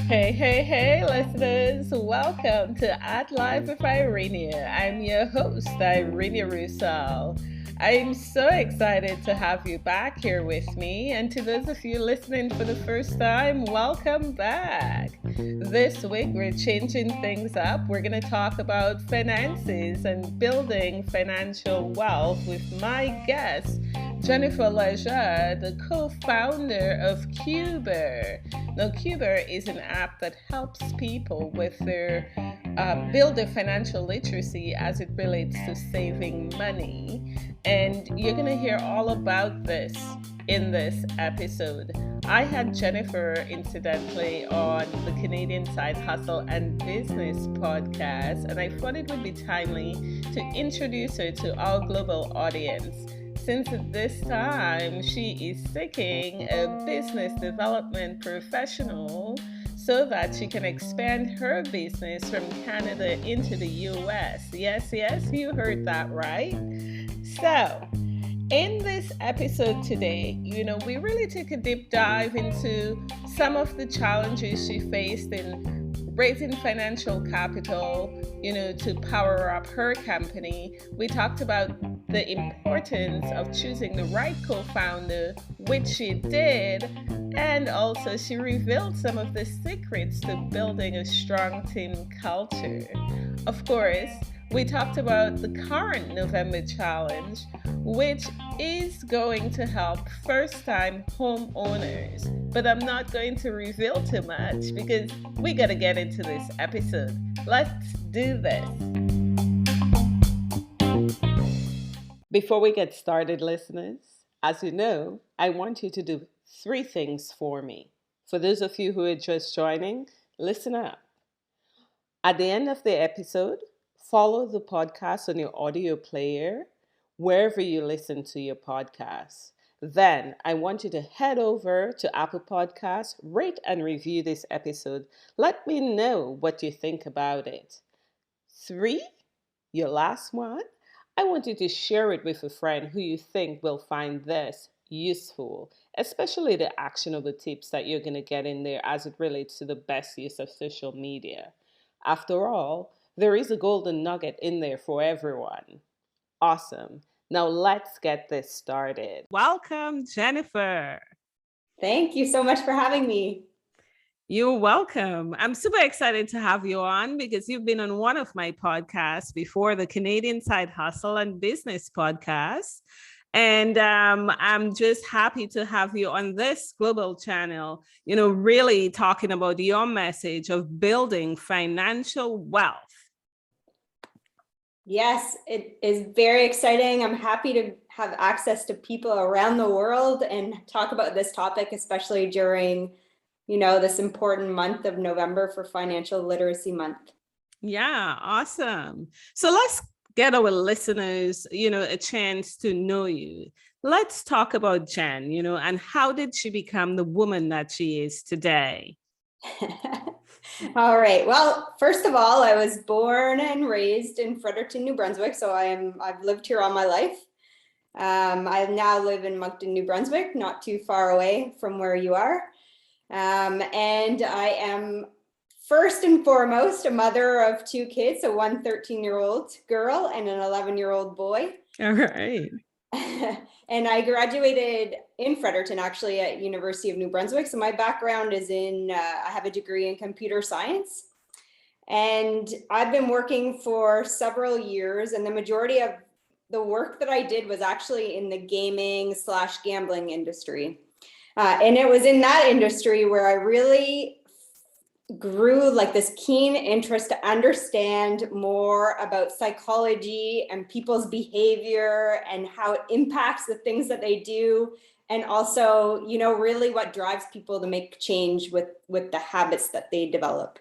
Hey, listeners. Welcome to At Live with Irenia. I'm your host, Irenia Russell. I'm so excited to have you back here with me. And to those of you listening for the first time, welcome back. This week, we're changing things up. We're going to talk about finances and building financial wealth with my guest, Jennifer Leger, the co-founder of Quber. Now, Quber is an app that helps people with their build their financial literacy as it relates to saving money. And you're going to hear all about this in this episode. I had Jennifer, incidentally, on the Canadian Side Hustle and Business podcast, and I thought it would be timely to introduce her to our global audience, since at this time she is seeking a business development professional so that she can expand her business from Canada into the US. Yes, you heard that right. So, in this episode today, we really take a deep dive into some of the challenges she faced in raising financial capital, to power up her company. We talked about the importance of choosing the right co-founder, which she did, and also she revealed some of the secrets to building a strong team culture. Of course, we talked about the current November challenge, which is going to help first-time homeowners. But I'm not going to reveal too much because we got to get into this episode. Let's do this. Before we get started, listeners, as you know, I want you to do 3 things for me. For those of you who are just joining, listen up. At the end of the episode, follow the podcast on your audio player, wherever you listen to your podcast. Then I want you to head over to Apple Podcasts, rate and review this episode. Let me know what you think about it. 3, your last one, I want you to share it with a friend who you think will find this useful, especially the actionable tips that you're going to get in there as it relates to the best use of social media. After all, there is a golden nugget in there for everyone. Awesome. Now let's get this started. Welcome, Jennifer. Thank you so much for having me. You're welcome. I'm super excited to have you on because you've been on one of my podcasts before, the Canadian Side Hustle and Business podcast. And I'm just happy to have you on this global channel, really talking about your message of building financial wealth. Yes, it is very exciting. I'm happy to have access to people around the world and talk about this topic, especially during, this important month of November for Financial Literacy Month. Yeah, awesome. So let's get our listeners, a chance to know you. Let's talk about Jen, and how did she become the woman that she is today? All right. Well, first of all, I was born and raised in Fredericton, New Brunswick. So I've lived here all my life. I now live in Moncton, New Brunswick, not too far away from where you are. And I am first and foremost a mother of 2 kids, so one 13-year-old girl and an 11-year-old boy. All right. And I graduated in Fredericton, actually, at University of New Brunswick. So my background is I have a degree in computer science. And I've been working for several years, and the majority of the work that I did was actually in the gaming/gambling industry. And it was in that industry where I really grew like this keen interest to understand more about psychology and people's behavior and how it impacts the things that they do, and also, really what drives people to make change with the habits that they develop.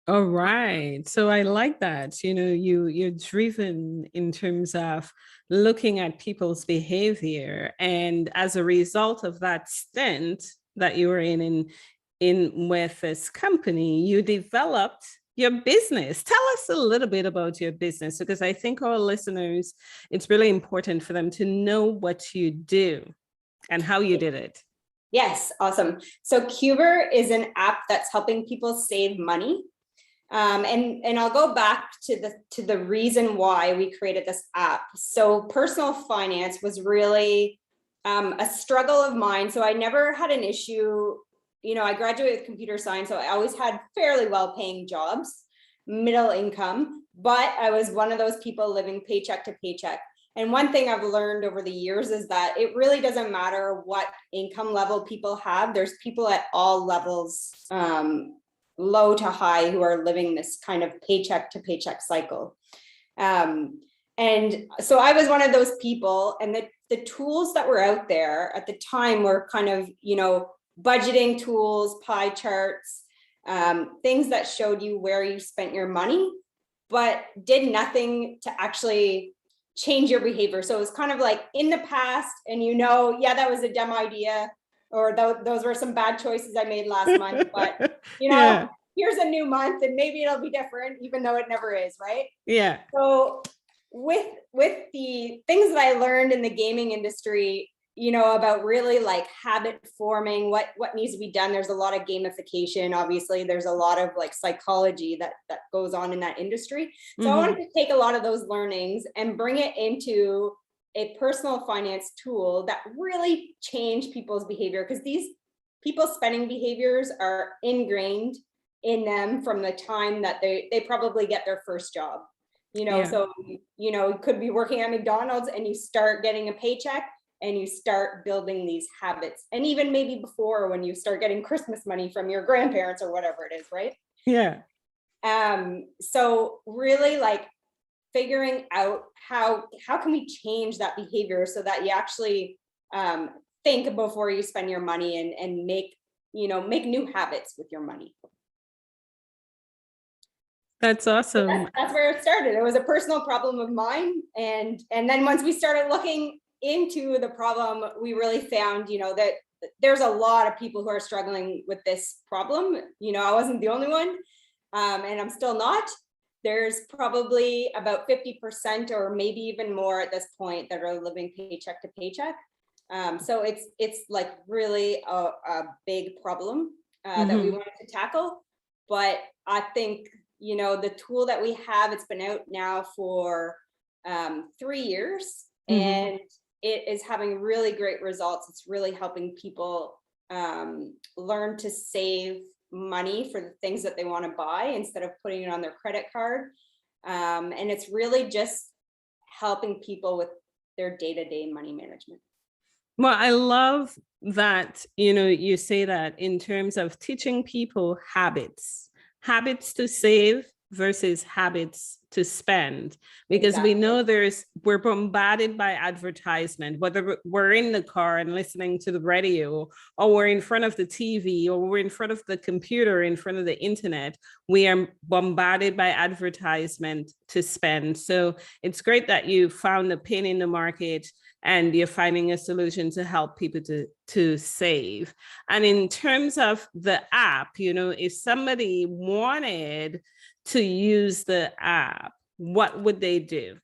All right. So I like that. You're driven in terms of looking at people's behavior, and as a result of that stint that you were in with this company, you developed your business. Tell us a little bit about your business, because I think our listeners, it's really important for them to know what you do. and how you did it. Yes, awesome. So Quber is an app that's helping people save money. And I'll go back to the reason why we created this app. So personal finance was really a struggle of mine. So I never had an issue. I graduated with computer science, so I always had fairly well-paying jobs, middle income, but I was one of those people living paycheck to paycheck. And one thing I've learned over the years is that it really doesn't matter what income level people have. There's people at all levels, low to high, who are living this kind of paycheck to paycheck cycle. And so I was one of those people, and the tools that were out there at the time were kind of, budgeting tools, pie charts, things that showed you where you spent your money, but did nothing to actually change your behavior. So it was kind of like in the past, and yeah, that was a dumb idea, or those were some bad choices I made last month, but yeah. Here's a new month and maybe it'll be different, even though it never is, right? Yeah. So with the things that I learned in the gaming industry, about really like habit forming, what needs to be done. There's a lot of gamification. Obviously, there's a lot of like psychology that goes on in that industry. So I wanted to take a lot of those learnings and bring it into a personal finance tool that really changed people's behavior, because these people's spending behaviors are ingrained in them from the time that they probably get their first job. So you could be working at McDonald's and you start getting a paycheck and you start building these habits, and even maybe before, when you start getting Christmas money from your grandparents or whatever it is, right? Yeah. So really like figuring out how can we change that behavior so that you actually think before you spend your money and make new habits with your money. That's awesome. That's where it started. It was a personal problem of mine, and then once we started looking into the problem, we really found that there's a lot of people who are struggling with this problem. I wasn't the only one, and I'm still not. There's probably about 50% or maybe even more at this point that are living paycheck to paycheck. So it's like really a big problem that we wanted to tackle. But I think the tool that we have, it's been out now for 3 years, and it is having really great results. It's really helping people learn to save money for the things that they want to buy instead of putting it on their credit card. And it's really just helping people with their day-to-day money management. Well, I love that, you say that in terms of teaching people habits to save versus habits to spend, because we know we're bombarded by advertisement, whether we're in the car and listening to the radio, or we're in front of the TV, or we're in front of the computer, in front of the internet. We are bombarded by advertisement to spend. So it's great that you found the pain in the market and you're finding a solution to help people to save. And in terms of the app, if somebody wanted to use the app, what would they do?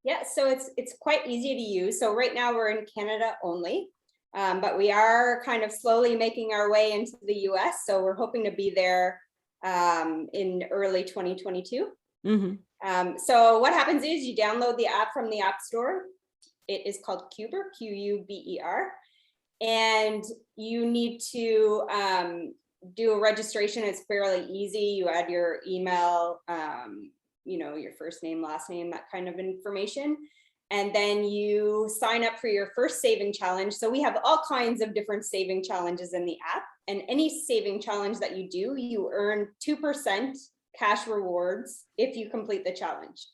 Yeah, so it's quite easy to use. So right now we're in Canada only, but we are kind of slowly making our way into the US. So we're hoping to be there in early 2022. So what happens is you download the app from the App Store. It is called Quber, Quber, and you need to do a registration. It's fairly easy. You add your email, your first name, last name, that kind of information. And then you sign up for your first saving challenge. So we have all kinds of different saving challenges in the app. And any saving challenge that you do, you earn 2% cash rewards if you complete the challenge.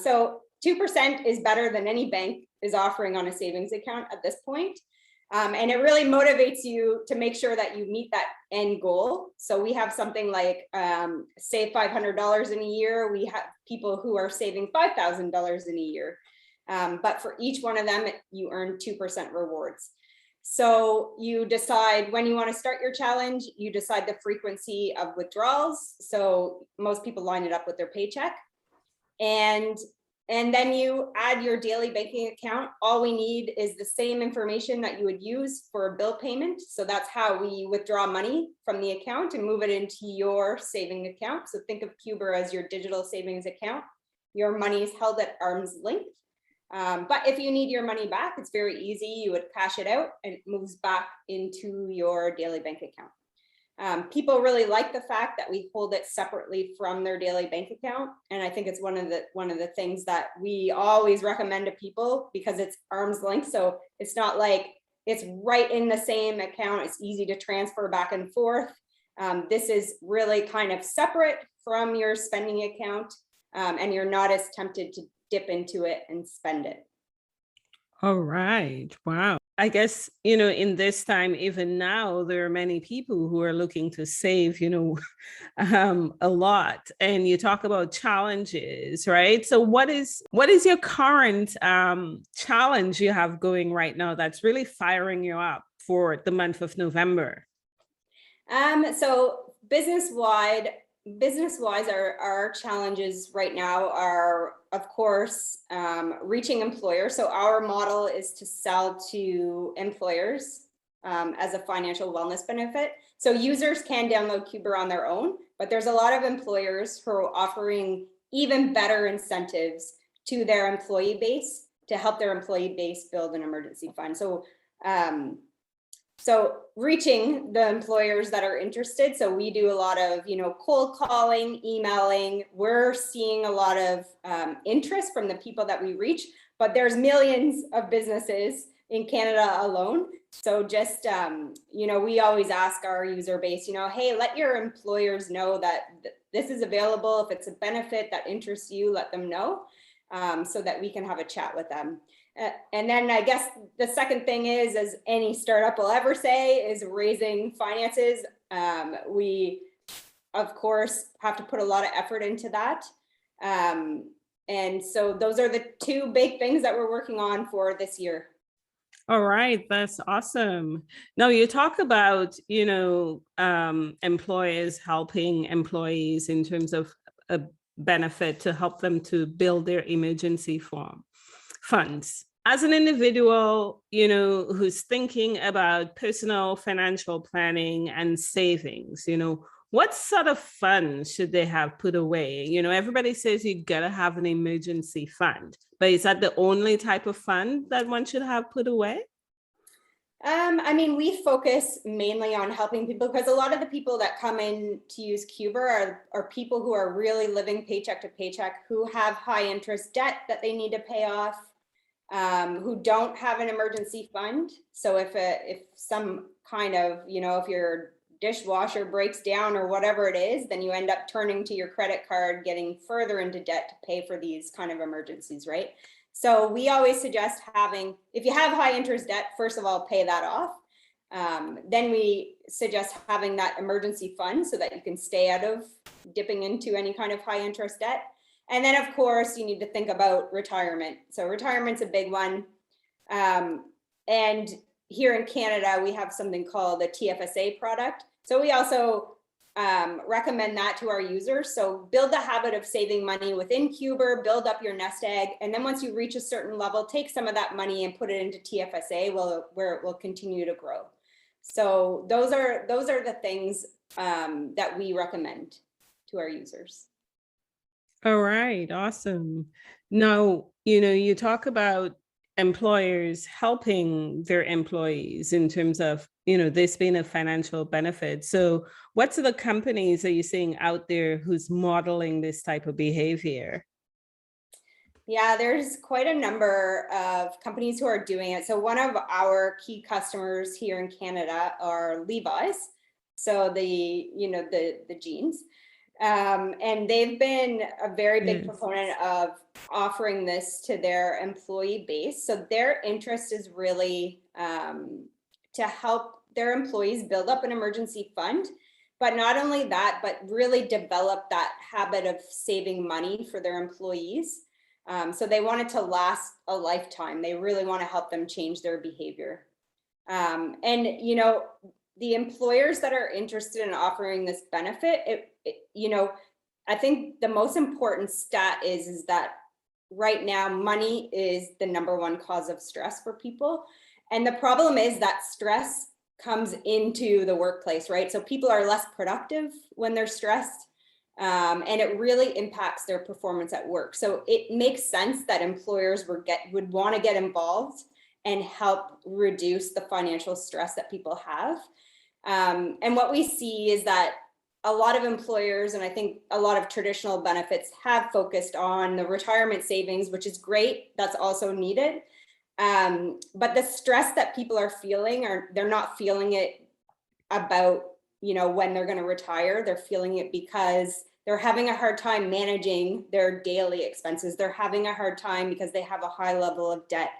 So 2% is better than any bank is offering on a savings account at this point. And it really motivates you to make sure that you meet that end goal. So we have something like save $500 in a year. We have people who are saving $5,000 in a year. But for each one of them, you earn 2% rewards. So you decide when you want to start your challenge, you decide the frequency of withdrawals. So most people line it up with their paycheck. And And then you add your daily banking account. All we need is the same information that you would use for a bill payment. So that's how we withdraw money from the account and move it into your saving account. So think of Quber as your digital savings account. Your money is held at arm's length. But if you need your money back, it's very easy. You would cash it out and it moves back into your daily bank account. People really like the fact that we hold it separately from their daily bank account. And I think it's one of the things that we always recommend to people, because it's arm's length. So it's not like it's right in the same account. It's easy to transfer back and forth. This is really kind of separate from your spending account, and you're not as tempted to dip into it and spend it. All right. Wow. I guess, in this time, even now, there are many people who are looking to save, a lot. And you talk about challenges, right? So what is your current challenge you have going right now that's really firing you up for the month of November? So business-wise, our challenges right now are, of course, reaching employers. So our model is to sell to employers as a financial wellness benefit. So users can download Quber on their own, but there's a lot of employers who are offering even better incentives to their employee base to help their employee base build an emergency fund. So reaching the employers that are interested. So we do a lot of, cold calling, emailing. We're seeing a lot of interest from the people that we reach, but there's millions of businesses in Canada alone. So just, we always ask our user base, hey, let your employers know that this is available. If it's a benefit that interests you, let them know, so that we can have a chat with them. And then I guess the second thing is, as any startup will ever say, is raising finances. We, of course, have to put a lot of effort into that. And so those are the two big things that we're working on for this year. All right, that's awesome. Now you talk about, employers helping employees in terms of a benefit to help them to build their emergency funds. As an individual, who's thinking about personal financial planning and savings, what sort of funds should they have put away? Everybody says you gotta have an emergency fund, but is that the only type of fund that one should have put away? We focus mainly on helping people, because a lot of the people that come in to use Quber are people who are really living paycheck to paycheck, who have high interest debt that they need to pay off, who don't have an emergency fund. So if some kind of, if your dishwasher breaks down or whatever it is, then you end up turning to your credit card, getting further into debt to pay for these kind of emergencies, right? So we always suggest if you have high interest debt, first of all, pay that off. Then we suggest having that emergency fund so that you can stay out of dipping into any kind of high interest debt. And then, of course, you need to think about retirement. So retirement's a big one. And here in Canada, we have something called a TFSA product. So we also recommend that to our users. So build the habit of saving money within Quber, build up your nest egg. And then once you reach a certain level, take some of that money and put it into TFSA where it will continue to grow. So those are the things that we recommend to our users. All right, awesome. Now, you talk about employers helping their employees in terms of, this being a financial benefit. So what sort of companies are you seeing out there who's modeling this type of behavior? Yeah, there's quite a number of companies who are doing it. So one of our key customers here in Canada are Levi's. So the jeans. And they've been a very big proponent of offering this to their employee base. So their interest is really to help their employees build up an emergency fund. But not only that, but really develop that habit of saving money for their employees. So they want it to last a lifetime. They really want to help them change their behavior. And, the employers that are interested in offering this benefit, I think the most important stat is that right now, money is the number one cause of stress for people. And the problem is that stress comes into the workplace, right? So people are less productive when they're stressed, and it really impacts their performance at work. So it makes sense that employers would want to get involved and help reduce the financial stress that people have. And what we see is that a lot of employers, and I think a lot of traditional benefits, have focused on the retirement savings, which is great. That's also needed. But the stress that people are feeling, they're not feeling it about, when they're going to retire. They're feeling it because they're having a hard time managing their daily expenses. They're having a hard time because they have a high level of debt.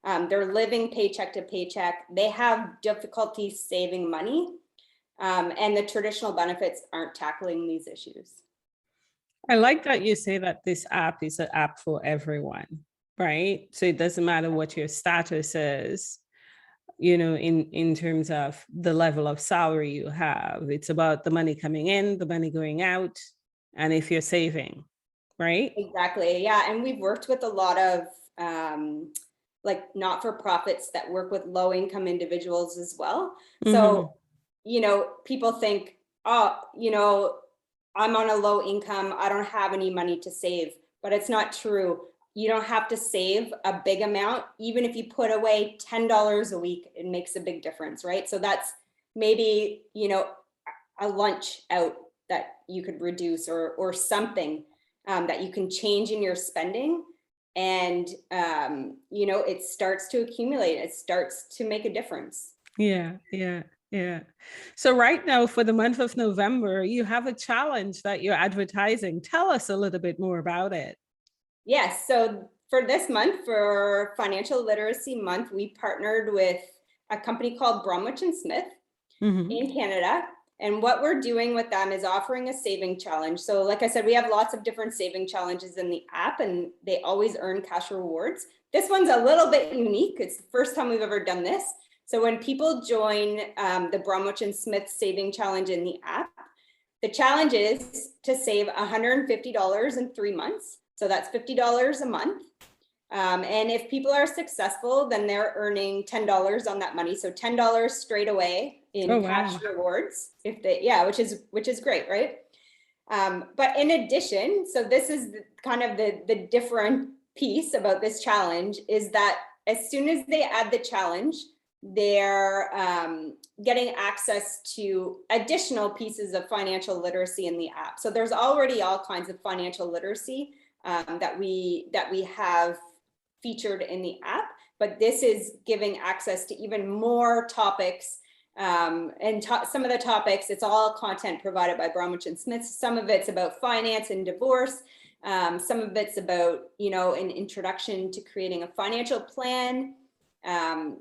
They're living paycheck to paycheck. They have difficulty saving money. And the traditional benefits aren't tackling these issues. I like that you say that this app is an app for everyone, right? So it doesn't matter what your status is, in terms of the level of salary you have. It's about the money coming in, the money going out, and if you're saving, right? Exactly. Yeah. And we've worked with a lot of not-for-profits that work with low-income individuals as well. So, people think, oh, I'm on a low income, I don't have any money to save, but it's not true. You don't have to save a big amount. Even if you put away $10 a week, it makes a big difference, right? So that's maybe, a lunch out that you could reduce, or something that you can change in your spending. And, it starts to accumulate. It starts to make a difference. Yeah. So right now, for the month of November, you have a challenge that you're advertising. Tell us a little bit more about it. Yes. So for this month, for Financial Literacy Month, we partnered with a company called Brunswick and Smith in Canada. And what we're doing with them is offering a saving challenge. So like I said, we have lots of different saving challenges in the app, and they always earn cash rewards. This one's a little bit unique. It's the first time we've ever done this. So when people join the Brunswick and Smith Saving Challenge in the app, the challenge is to save $150 in 3 months. So that's $50 a month. And if people are successful, then they're earning $10 on that money. So $10 straight away in cash rewards, which is great, right? But in addition, so this is kind of the different piece about this challenge, is that as soon as they add the challenge, they're getting access to additional pieces of financial literacy in the app. So there's already all kinds of financial literacy that we have featured in the app, but this is giving access to even more topics. Some of the topics, it's all content provided by Brunswick and Smith. Some of it's about finance and divorce. Some of it's about, an introduction to creating a financial plan.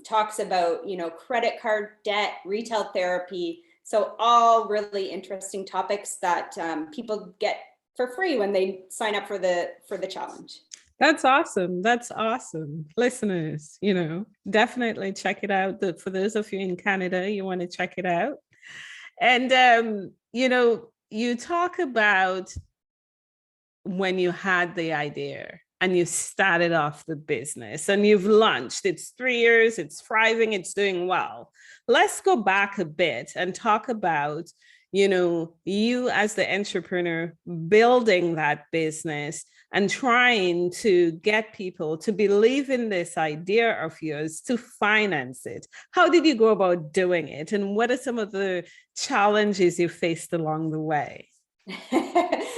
Talks about, credit card debt, retail therapy. So all really interesting topics that people get for free when they sign up for the challenge. That's awesome. Listeners, definitely check it out. For those of you in Canada, you want to check it out. And, you talk about when you had the idea and you started off the business and you've launched. It's 3 years, it's thriving, it's doing well. Let's go back a bit and talk about, you as the entrepreneur building that business and trying to get people to believe in this idea of yours to finance it. How did you go about doing it? And what are some of the challenges you faced along the way?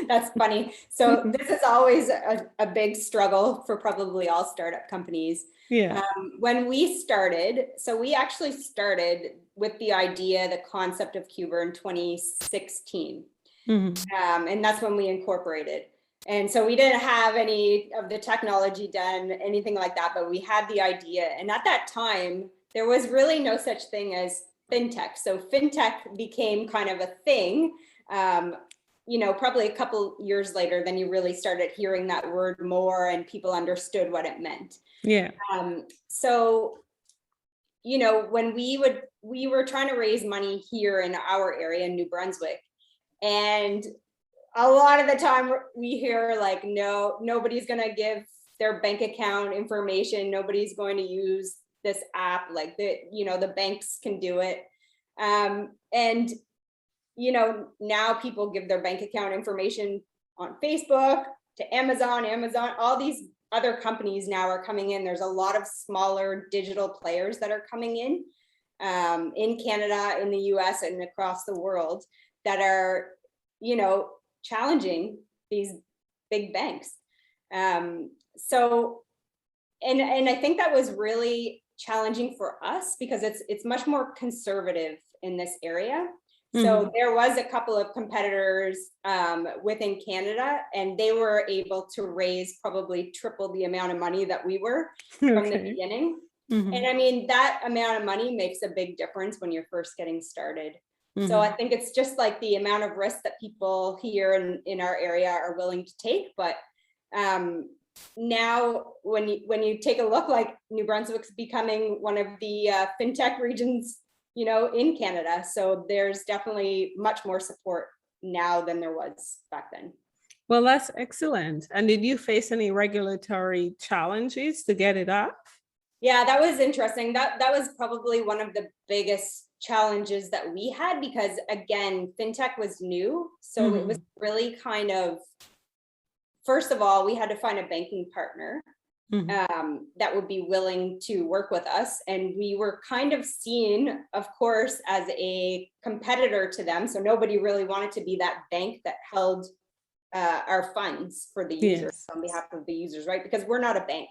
That's funny. So this is always a big struggle for probably all startup companies. Yeah. When we started, so we actually started with the idea, the concept of Quber in 2016. And that's when we incorporated. And so we didn't have any of the technology done, anything like that, but we had the idea. And at that time, there was really no such thing as fintech. So fintech became kind of a thing. Probably a couple years later, then you really started hearing that word more and people understood what it meant. Yeah. So, when we were trying to raise money here in our area in New Brunswick, and a lot of the time we hear like, no, nobody's going to give their bank account information. Nobody's going to use this app, like the banks can do it. And now people give their bank account information on Facebook to Amazon, all these other companies now are coming in. There's a lot of smaller digital players that are coming in Canada, in the US, and across the world that are, challenging these big banks. So, and I think that was really challenging for us because it's much more conservative in this area. So there was a couple of competitors within Canada, and they were able to raise probably triple the amount of money that we were from the beginning. And I mean, that amount of money makes a big difference when you're first getting started. So I think it's just like the amount of risk that people here in our area are willing to take. But now when you take a look, like New Brunswick's becoming one of the fintech regions, in Canada. So there's definitely much more support now than there was back then. Well, that's excellent. And did you face any regulatory challenges to get it up? Yeah, that was interesting. That was probably one of the biggest challenges that we had because, again, fintech was new. So it was really kind of, first of all, we had to find a banking partner that would be willing to work with us. And we were kind of seen, of course, as a competitor to them. So nobody really wanted to be that bank that held our funds for the users on behalf of the users, right? Because we're not a bank.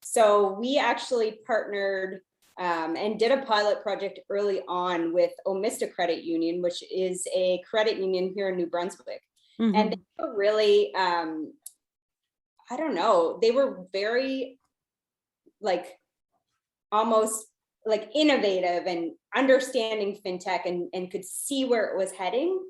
So we actually partnered and did a pilot project early on with Omista Credit Union, which is a credit union here in New Brunswick. And they were really, I don't know, they were very almost innovative and understanding fintech and could see where it was heading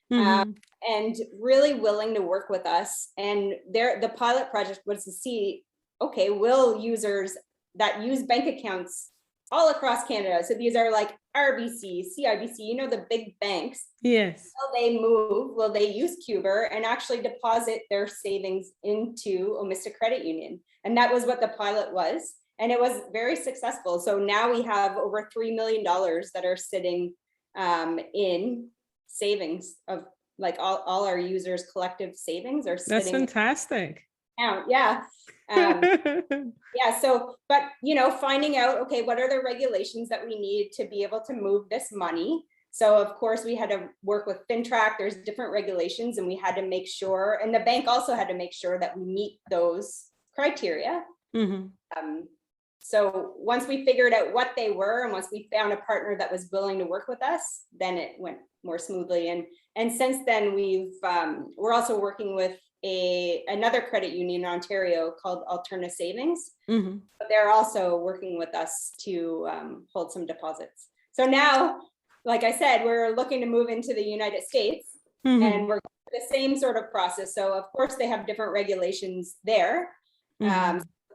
and really willing to work with us. And the pilot project was to see, okay, will users that use bank accounts all across Canada, so these are like RBC, CIBC, the big banks. Yes. Will they move? Will they use Quber and actually deposit their savings into Omista Credit Union? And that was what the pilot was. And it was very successful. So now we have over $3 million that are sitting in savings of all our users' collective savings are sitting. That's fantastic. Out. Yeah. Yeah. So, but, finding out, okay, what are the regulations that we need to be able to move this money? So of course we had to work with FinTrack. There's different regulations and we had to make sure, and the bank also had to make sure that we meet those criteria. So once we figured out what they were, and once we found a partner that was willing to work with us, then it went more smoothly. And since then we're also working with another credit union in Ontario called Alterna Savings. But they're also working with us to hold some deposits. So now, like I said, we're looking to move into the United States and we're the same sort of process. So of course they have different regulations there.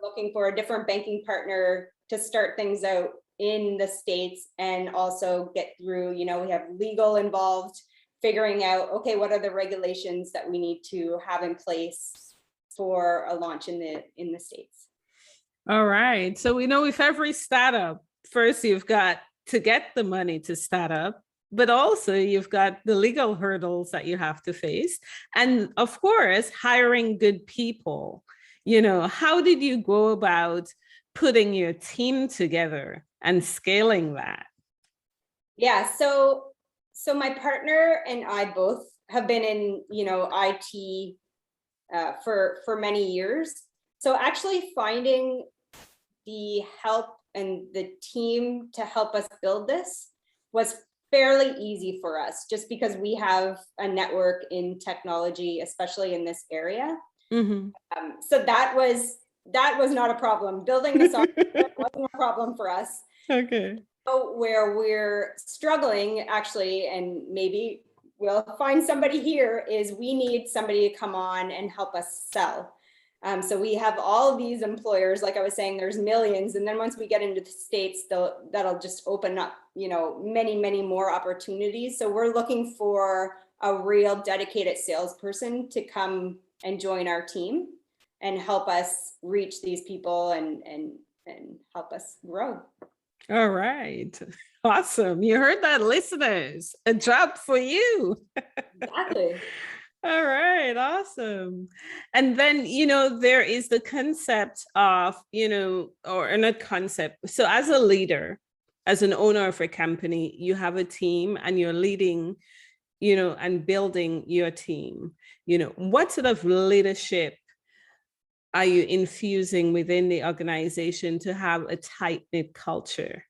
Looking for a different banking partner to start things out in the States and also get through, we have legal involved, figuring out, okay, what are the regulations that we need to have in place for a launch in the States. All right. So we know with every startup, first you've got to get the money to start up, but also you've got the legal hurdles that you have to face. And of course, hiring good people. How did you go about putting your team together and scaling that? Yeah, so my partner and I both have been in, IT for many years. So actually finding the help and the team to help us build this was fairly easy for us, just because we have a network in technology, especially in this area. So that was not a problem. Building the software wasn't a problem for us. Okay. Where we're struggling, actually, and maybe we'll find somebody here, is we need somebody to come on and help us sell. So we have all these employers, like I was saying, there's millions. And then once we get into the States, that'll just open up, many, many more opportunities. So we're looking for a real dedicated salesperson to come and join our team. and help us reach these people and help us grow. All right. Awesome. You heard that, listeners. A job for you. Exactly. All right, awesome. And then, there is the concept of, or not concept. So as a leader, as an owner of a company, you have a team and you're leading, and building your team. What sort of leadership are you infusing within the organization to have a tight-knit culture?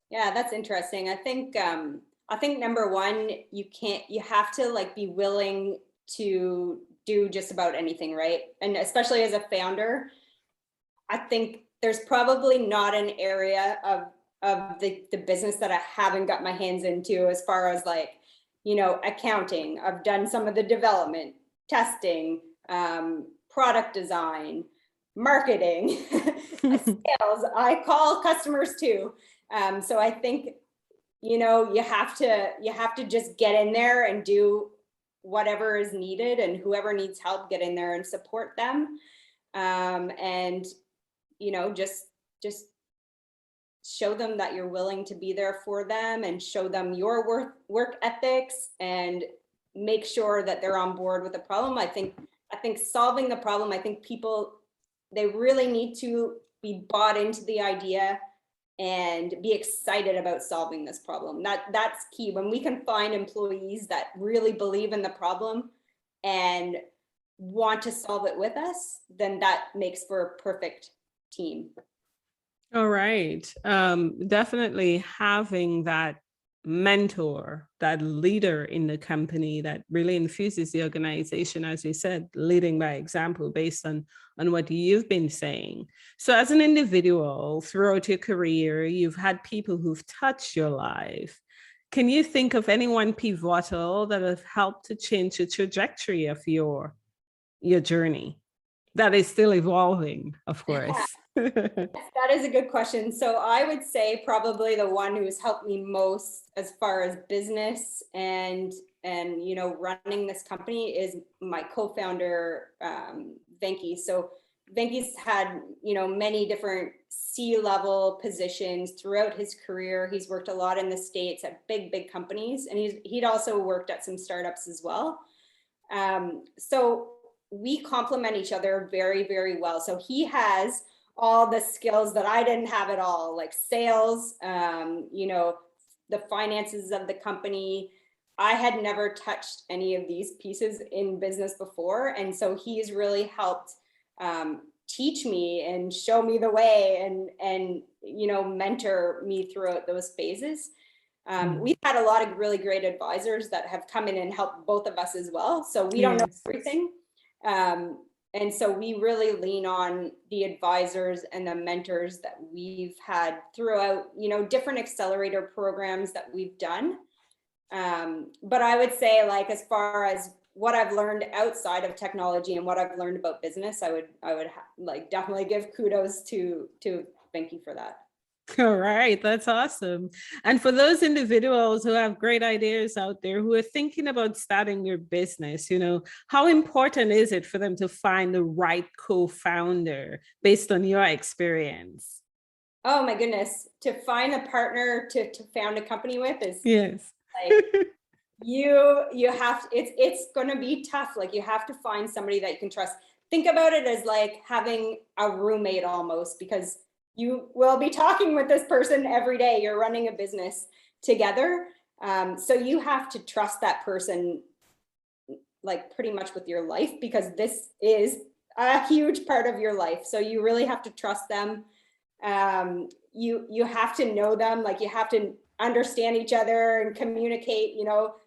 Yeah, that's interesting. I think number one, you have to like be willing to do just about anything, right? And especially as a founder, I think there's probably not an area of the business that I haven't got my hands into as far as like, accounting. I've done some of the development, testing, product design, marketing, sales. I call customers too. So I think, you have to just get in there and do whatever is needed, and whoever needs help, get in there and support them. And, just show them that you're willing to be there for them, and show them your work ethics, and make sure that they're on board with the problem. I think solving the problem, I think people, they really need to be bought into the idea and be excited about solving this problem. That's key. When we can find employees that really believe in the problem and want to solve it with us, then that makes for a perfect team. All right. Definitely having that mentor, that leader in the company that really infuses the organization, as you said, leading by example based on what you've been saying. So as an individual throughout your career, you've had people who've touched your life. Can you think of anyone pivotal that have helped to change the trajectory of your journey that is still evolving, of course? That is a good question. So I would say probably the one who has helped me most as far as business and running this company is my co-founder, Venki. So Venki's had many different C-level positions throughout his career. He's worked a lot in the States at big companies, and he'd also worked at some startups as well. So we complement each other very, very well. So he has all the skills that I didn't have at all, like sales, the finances of the company. I had never touched any of these pieces in business before. And so he's really helped teach me and show me the way and mentor me throughout those phases. We've had a lot of really great advisors that have come in and helped both of us as well. So we don't know everything. And so we really lean on the advisors and the mentors that we've had throughout, different accelerator programs that we've done. But I would say, like, as far as what I've learned outside of technology and what I've learned about business, I would definitely give kudos to Venki for that. All right, that's awesome. And for those individuals who have great ideas out there who are thinking about starting their business, how important is it for them to find the right co-founder based on your experience? Oh my goodness, to find a partner to found a company with is like you have it's going to be tough. Like, you have to find somebody that you can trust. Think about it as like having a roommate almost, because you will be talking with this person every day. You're running a business together. So you have to trust that person, like, pretty much with your life, because this is a huge part of your life. So you really have to trust them. You have to know them. Like, you have to understand each other and communicate.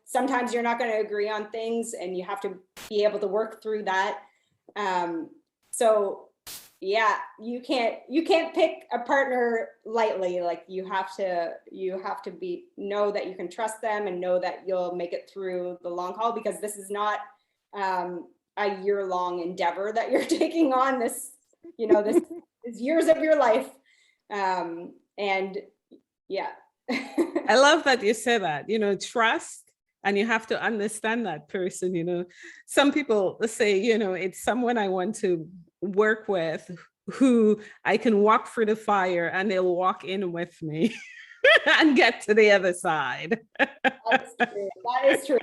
Sometimes you're not going to agree on things, and you have to be able to work through that. So yeah, you can't pick a partner lightly. Like, you have to know that you can trust them and know that you'll make it through the long haul, because this is not a year-long endeavor that you're taking on. This is years of your life. And yeah. I love that you said that, trust And you have to understand that person, you know. Some people say, you know, it's someone I want to work with who I can walk through the fire and they'll walk in with me and get to the other side. That's true. That is true.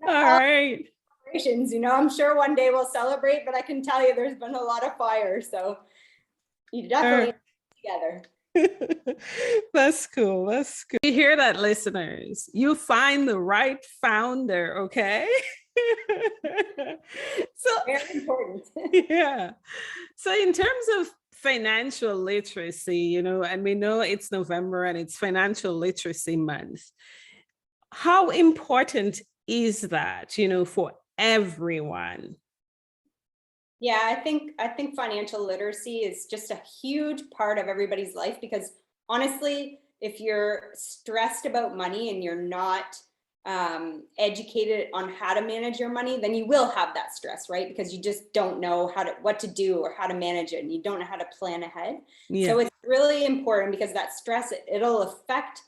All right. You know, I'm sure one day we'll celebrate, but I can tell you there's been a lot of fire. So you definitely together. That's cool. That's good. You hear that, listeners? You find the right founder, okay? So very important. Yeah. So in terms of financial literacy, you know, and we know it's November and it's financial literacy month. How important is that, you know, for everyone? Yeah, I think financial literacy is just a huge part of everybody's life, because honestly, if you're stressed about money and you're not educated on how to manage your money, then you will have that stress, right? Because you just don't know what to do or how to manage it, and you don't know how to plan ahead. Yeah. So it's really important, because that stress, it'll affect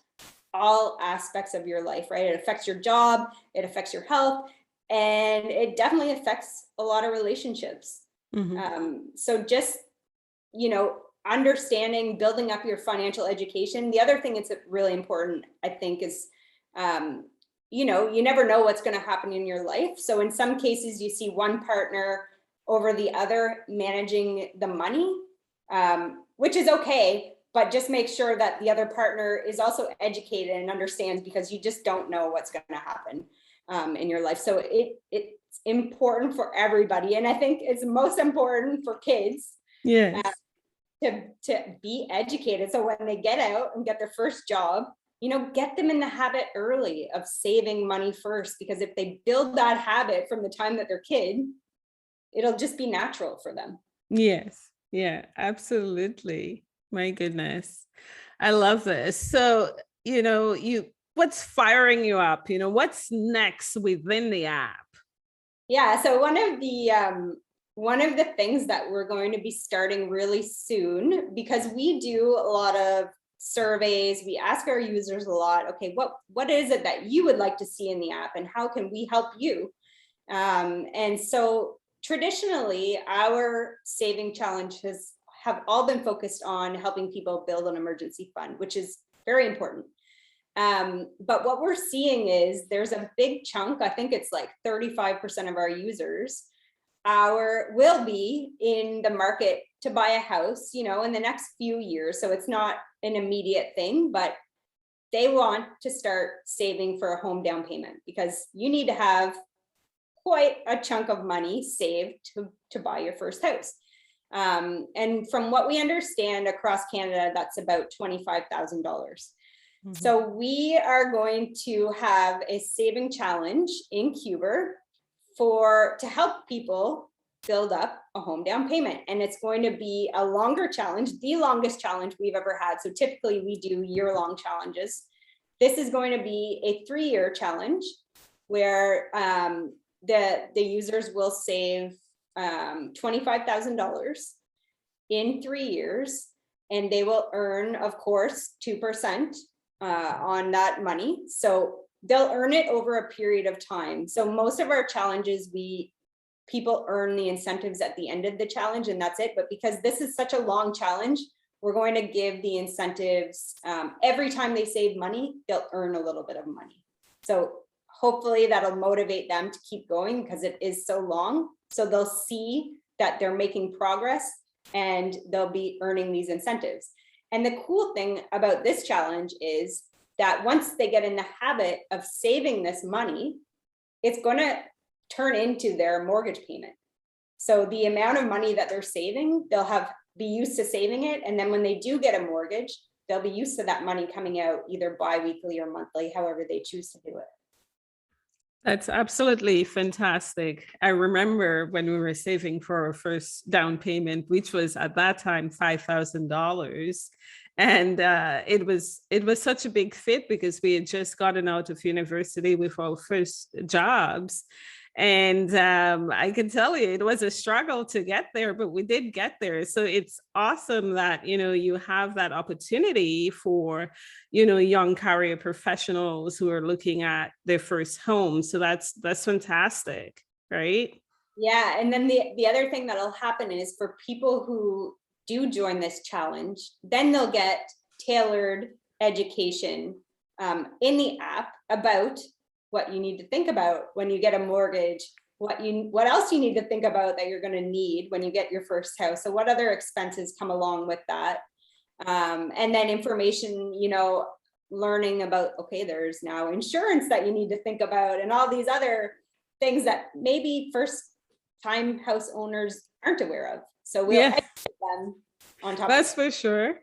all aspects of your life, right? It affects your job, it affects your health, and it definitely affects a lot of relationships. So just, you know, understanding, building up your financial education. The other thing that's really important, I think, is, you know, you never know what's going to happen in your life. So in some cases, you see one partner over the other managing the money, which is okay, but just make sure that the other partner is also educated and understands, because you just don't know what's going to happen in your life. So it's important for everybody. And I think it's most important for kids. Yes. To be educated. So when they get out and get their first job, you know, get them in the habit early of saving money first, because if they build that habit from the time that they're kid, it'll just be natural for them. Yes. Yeah, absolutely. My goodness. I love this. So, you know, what's firing you up? You know, what's next within the app? Yeah. So one of the things that we're going to be starting really soon, because we do a lot of surveys, we ask our users a lot, okay, what is it that you would like to see in the app, and how can we help you? And so traditionally, our saving challenges have all been focused on helping people build an emergency fund, which is very important. But what we're seeing is there's a big chunk, I think it's like 35% of our users will be in the market to buy a house, you know, in the next few years. So it's not an immediate thing, but they want to start saving for a home down payment, because you need to have quite a chunk of money saved to buy your first house. And from what we understand across Canada, that's about $25,000. So we are going to have a saving challenge in Quber to help people build up a home down payment. And it's going to be a longer challenge, the longest challenge we've ever had. So typically we do year-long challenges. This is going to be a 3-year challenge where the users will save $25,000 in 3 years, and they will earn, of course, 2% on that money. So they'll earn it over a period of time. So most of our challenges, people earn the incentives at the end of the challenge, and that's it. But because this is such a long challenge, we're going to give the incentives every time they save money, they'll earn a little bit of money. So hopefully that'll motivate them to keep going, because it is so long. So they'll see that they're making progress and they'll be earning these incentives. And the cool thing about this challenge is that once they get in the habit of saving this money, it's going to turn into their mortgage payment. So the amount of money that they're saving, they'll be used to saving it. And then when they do get a mortgage, they'll be used to that money coming out either bi-weekly or monthly, however they choose to do it. That's absolutely fantastic. I remember when we were saving for our first down payment, which was at that time $5,000. And it was such a big fit, because we had just gotten out of university with our first jobs. And I can tell you, it was a struggle to get there, but we did get there. So it's awesome that, you have that opportunity for, young career professionals who are looking at their first home. So that's fantastic, right? Yeah, and then the other thing that'll happen is for people who do join this challenge, then they'll get tailored education in the app about what you need to think about when you get a mortgage, what else you need to think about that you're going to need when you get your first house. So what other expenses come along with that? And then information, learning about, okay, there's now insurance that you need to think about and all these other things that maybe first time house owners aren't aware of. So we'll educate them on top. That's for sure.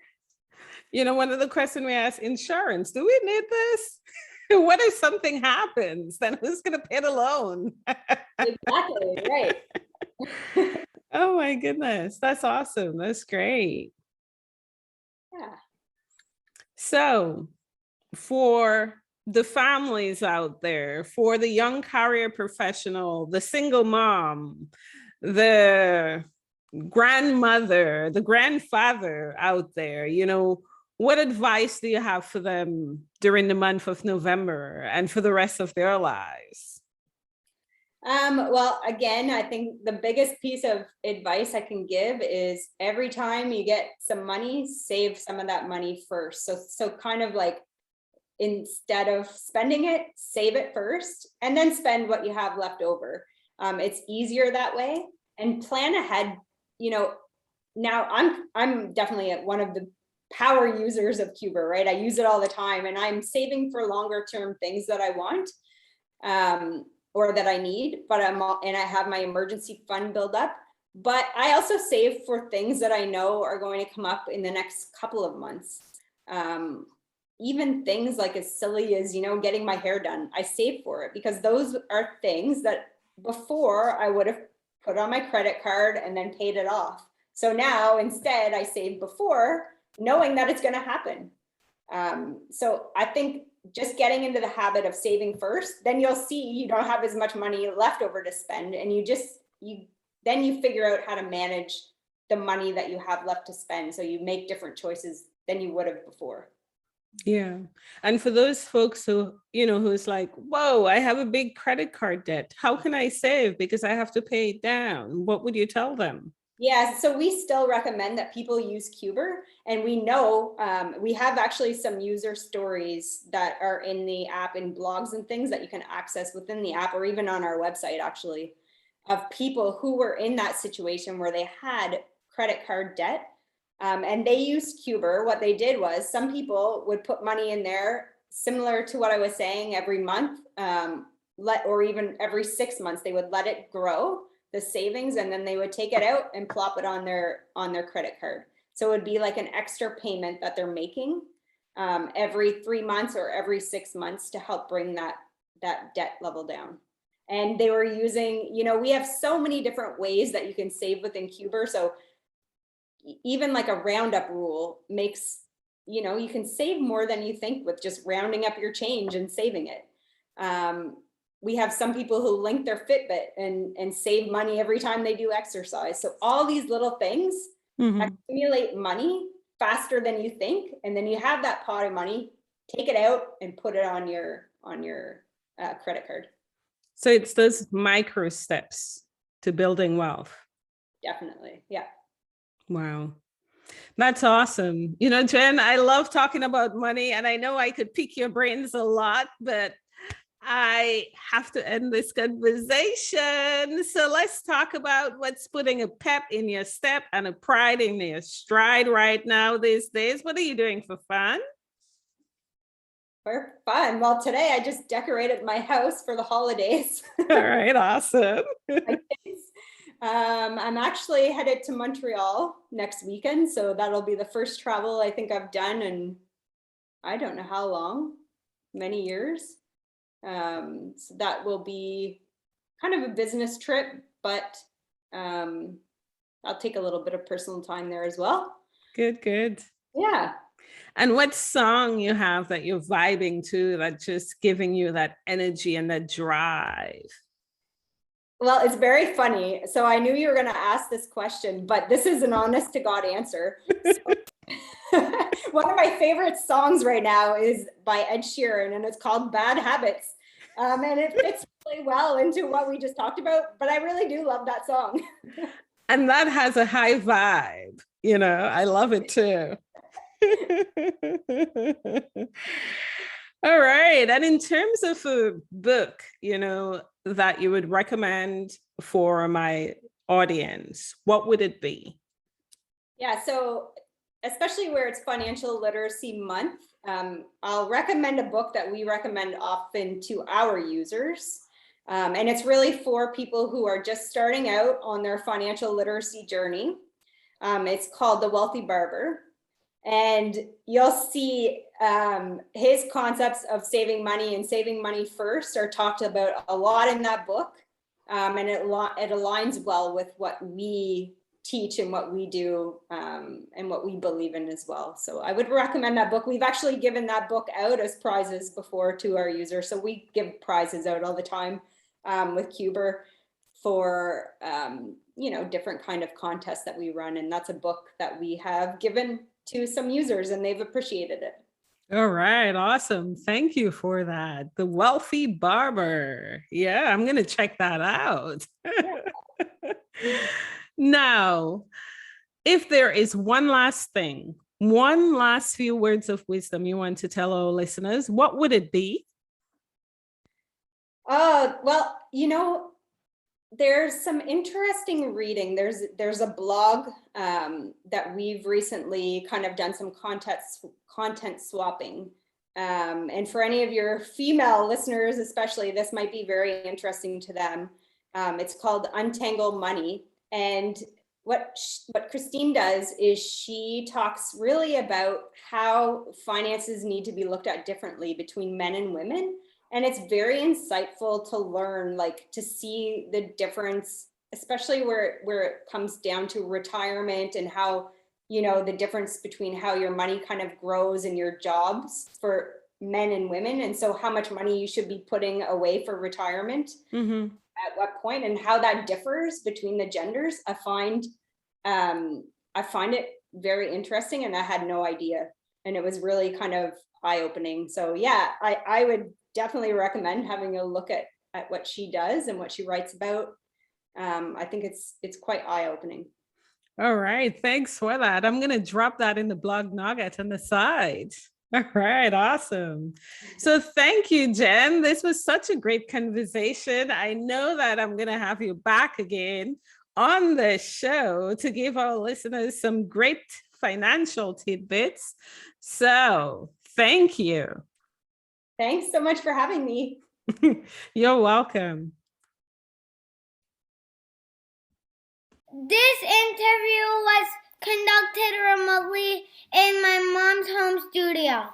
One of the questions we ask, insurance, do we need this? What if something happens? Then who's going to pay the loan? Exactly, right. Oh my goodness. That's awesome. That's great. Yeah. So for the families out there, for the young career professional, the single mom, the grandmother, the grandfather out there, what advice do you have for them during the month of November and for the rest of their lives? Well, again, I think the biggest piece of advice I can give is every time you get some money, save some of that money first. So kind of like, instead of spending it, save it first and then spend what you have left over. It's easier that way, and plan ahead. Now I'm definitely one of the power users of Quber, right? I use it all the time, and I'm saving for longer term things that I want or that I need, and I have my emergency fund build up. But I also save for things that I know are going to come up in the next couple of months. Even things like as silly as, getting my hair done, I save for it because those are things that before I would have put on my credit card and then paid it off. So now instead I save before, knowing that it's going to happen. So I think just getting into the habit of saving first, then you'll see you don't have as much money left over to spend, and then you figure out how to manage the money that you have left to spend. So you make different choices than you would have before. Yeah. And for those folks who, who's like, whoa, I have a big credit card debt. How can I save? Because I have to pay it down. What would you tell them? Yeah, so we still recommend that people use Quber, and we know we have actually some user stories that are in the app and blogs and things that you can access within the app or even on our website, actually, of people who were in that situation where they had credit card debt and they used Quber. What they did was some people would put money in there, similar to what I was saying, every month, or even every 6 months, they would let it grow, the savings, and then they would take it out and plop it on their credit card. So it would be like an extra payment that they're making every 3 months or every 6 months to help bring that debt level down. And they were using, we have so many different ways that you can save within Quber. So even like a roundup rule makes, you can save more than you think with just rounding up your change and saving it. We have some people who link their Fitbit and save money every time they do exercise. So all these little things accumulate money faster than you think. And then you have that pot of money, take it out and put it on your credit card. So it's those micro steps to building wealth. Definitely. Yeah. Wow. That's awesome. Jen, I love talking about money, and I know I could pick your brains a lot, but I have to end this conversation. So let's talk about what's putting a pep in your step and a pride in your stride right now these days. What are you doing for fun? For fun. Well, today I just decorated my house for the holidays. All right, awesome. I'm actually headed to Montreal next weekend, so that'll be the first travel I think I've done in I don't know how long, many years. So that will be kind of a business trip, but I'll take a little bit of personal time there as well. Good. Yeah. And what song you have that you're vibing to, that just giving you that energy and that drive? Well, it's very funny. So I knew you were going to ask this question, but this is an honest to God answer. So, one of my favorite songs right now is by Ed Sheeran, and it's called Bad Habits. And it fits really well into what we just talked about, but I really do love that song. And that has a high vibe. I love it too. All right. And in terms of a book, that you would recommend for my audience, what would it be? Yeah, so especially where it's Financial Literacy Month, I'll recommend a book that we recommend often to our users. And it's really for people who are just starting out on their financial literacy journey. It's called The Wealthy Barber. And you'll see his concepts of saving money and saving money first are talked about a lot in that book. And it aligns well with what we teach and what we do and what we believe in as well. So I would recommend that book. We've actually given that book out as prizes before to our users. So we give prizes out all the time with Quber for, different kind of contests that we run. And that's a book that we have given to some users and they've appreciated it. All right. Awesome. Thank you for that. The Wealthy Barber. Yeah, I'm going to check that out. Now, if there is one last few words of wisdom you want to tell our listeners, what would it be? Well, there's some interesting reading. There's a blog that we've recently kind of done some content swapping. And for any of your female listeners, especially, this might be very interesting to them. It's called Untangle Money. And what Christine does is she talks really about how finances need to be looked at differently between men and women. And it's very insightful to learn, to see the difference, especially where it comes down to retirement and how, the difference between how your money kind of grows in your jobs for men and women. And so how much money you should be putting away for retirement. Mm-hmm. At what point and how that differs between the genders. I find it very interesting and I had no idea. And it was really kind of eye-opening. So yeah, I would definitely recommend having a look at what she does and what she writes about. I think it's quite eye-opening. All right. Thanks for that. I'm going to drop that in the blog nugget on the side. All right. Awesome. So thank you, Jen. This was such a great conversation. I know that I'm going to have you back again on the show to give our listeners some great financial tidbits. So thank you. Thanks so much for having me. You're welcome. This interview was conducted remotely in my mom's home studio.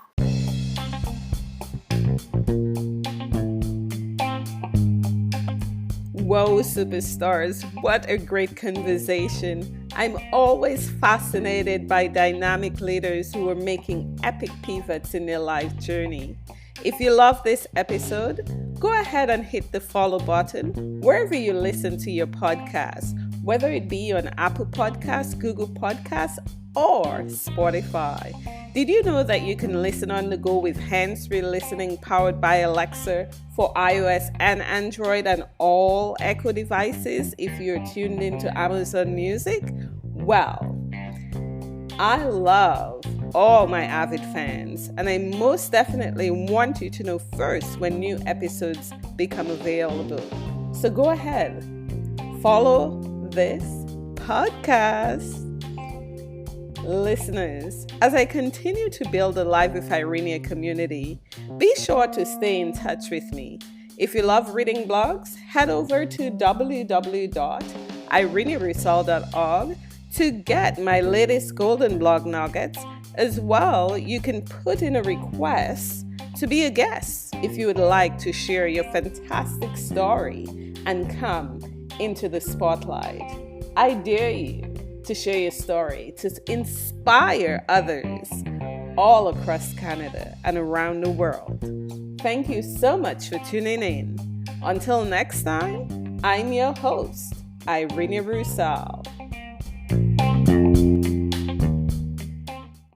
Whoa, superstars, what a great conversation. I'm always fascinated by dynamic leaders who are making epic pivots in their life journey. If you love this episode, go ahead and hit the follow button wherever you listen to your podcast, whether it be on Apple Podcasts, Google Podcasts, or Spotify. Did you know that you can listen on the go with hands-free listening powered by Alexa for iOS and Android and all Echo devices if you're tuned into Amazon Music? Well, I love all my avid fans, and I most definitely want you to know first when new episodes become available. So go ahead, follow this podcast. Listeners, as I continue to build the Live with Irenia community, be sure to stay in touch with me. If you love reading blogs, head over to www.ireniarusal.org to get my latest golden blog nuggets. As well, you can put in a request to be a guest if you would like to share your fantastic story and come into the spotlight. I dare you to share your story, to inspire others all across Canada and around the world. Thank you so much for tuning in. Until next time, I'm your host, Irene Roussel.